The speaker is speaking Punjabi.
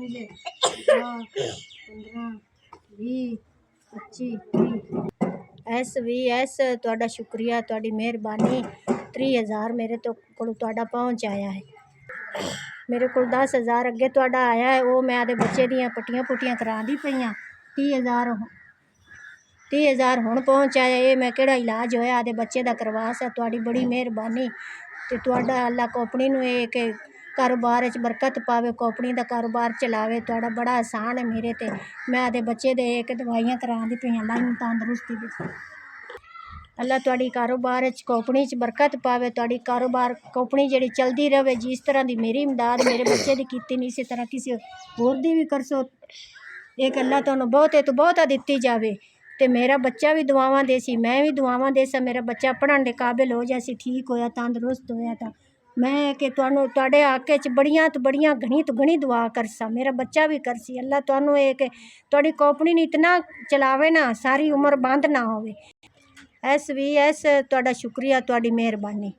5 10 15 20 25 30 SVS ਤੁਹਾਡਾ ਸ਼ੁਕਰੀਆ, ਤੁਹਾਡੀ ਮਿਹਰਬਾਨੀ। 30,000 ਮੇਰੇ ਕੋਲ ਤੁਹਾਡਾ ਪਹੁੰਚ ਆਇਆ ਹੈ। ਮੇਰੇ ਕੋਲ 10,000 ਅੱਗੇ ਤੁਹਾਡਾ ਆਇਆ ਹੈ, ਉਹ ਮੈਂ ਆਦੇ ਬੱਚੇ ਦੀਆਂ ਪੱਟੀਆਂ ਕਰਾਉਂਦੀ ਪਈਆਂ। 30,000 ਹੁਣ ਪਹੁੰਚ ਆਇਆ। ਇਹ ਮੈਂ ਕਿਹੜਾ ਇਲਾਜ ਹੋਇਆ ਆਦੇ ਬੱਚੇ ਦਾ ਕਰਵਾ ਸਾ। ਤੁਹਾਡੀ ਬੜੀ ਮਿਹਰਬਾਨੀ ਤੇ ਤੁਹਾਡਾ ਅੱਲਾ ਕੋਪਣੀ ਨੂੰ ਇਹ ਕਿ ਕਾਰੋਬਾਰ 'ਚ ਬਰਕਤ ਪਾਵੇ, ਕੋਪਣੀ ਦਾ ਕਾਰੋਬਾਰ ਚਲਾਵੇ। ਤੁਹਾਡਾ ਬੜਾ ਆਸਾਨ ਹੈ ਮੇਰੇ ਤੇ। ਮੈਂ ਆਦੇ ਬੱਚੇ ਦੇ ਇੱਕ ਦਵਾਈਆਂ ਕਰਾਉਂਦੀ ਪਈਆਂ, ਅੱਲਾ ਨੂੰ ਤੰਦਰੁਸਤੀ ਦੇ। ਅੱਲਾ ਤੁਹਾਡੀ ਕਾਰੋਬਾਰ 'ਚ ਕੋਪਣੀ 'ਚ ਬਰਕਤ ਪਾਵੇ। ਤੁਹਾਡੀ ਕਾਰੋਬਾਰ ਕੋਪਣੀ ਜਿਹੜੀ ਚਲਦੀ ਰਹੇ। ਜਿਸ ਤਰ੍ਹਾਂ ਦੀ ਮੇਰੀ ਇਮਦਾਦ ਮੇਰੇ ਬੱਚੇ ਦੀ ਕੀਤੀ ਨਹੀਂ, ਇਸੇ ਤਰ੍ਹਾਂ ਕਿਸੇ ਹੋਰ ਦੀ ਵੀ ਕਰਸੋ। ਇਹ ਅੱਲਾ ਤੁਹਾਨੂੰ ਬਹੁਤੇ ਤੋਂ ਬਹੁਤਾ ਦਿੱਤੀ ਜਾਵੇ। ਤੇ ਮੇਰਾ ਬੱਚਾ ਵੀ ਦੁਆਵਾਂ ਦੇ ਸੀ, ਮੈਂ ਵੀ ਦੁਆਵਾਂ ਦੇ ਸਾਂ। ਮੇਰਾ ਬੱਚਾ ਪੜ੍ਹਨ ਦੇ ਕਾਬਿਲ ਹੋ ਜਾਏ ਸੀ, ਠੀਕ ਹੋਇਆ, ਤੰਦਰੁਸਤ ਹੋਇਆ। ਤਾਂ ਮੈਂ ਕਿ ਤੁਹਾਨੂੰ ਤੁਹਾਡੇ ਹੱਕ 'ਚ ਬੜੀਆਂ ਤੋਂ ਬੜੀਆਂ ਘਣੀ ਤੋਂ ਘਣੀ ਦੁਆ ਕਰਸਾਂ। ਮੇਰਾ ਬੱਚਾ ਵੀ ਕਰਸੀ। ਅੱਲਾ ਤੁਹਾਨੂੰ ਇਹ ਕਿ ਤੁਹਾਡੀ ਕੋਪਣੀ ਨੂੰ ਇਤਨਾ ਚਲਾਵੇ ਨਾ, ਸਾਰੀ ਉਮਰ ਬੰਦ ਨਾ ਹੋਵੇ। SVS ਤੁਹਾਡਾ ਸ਼ੁਕਰੀਆ, ਤੁਹਾਡੀ ਮਿਹਰਬਾਨੀ।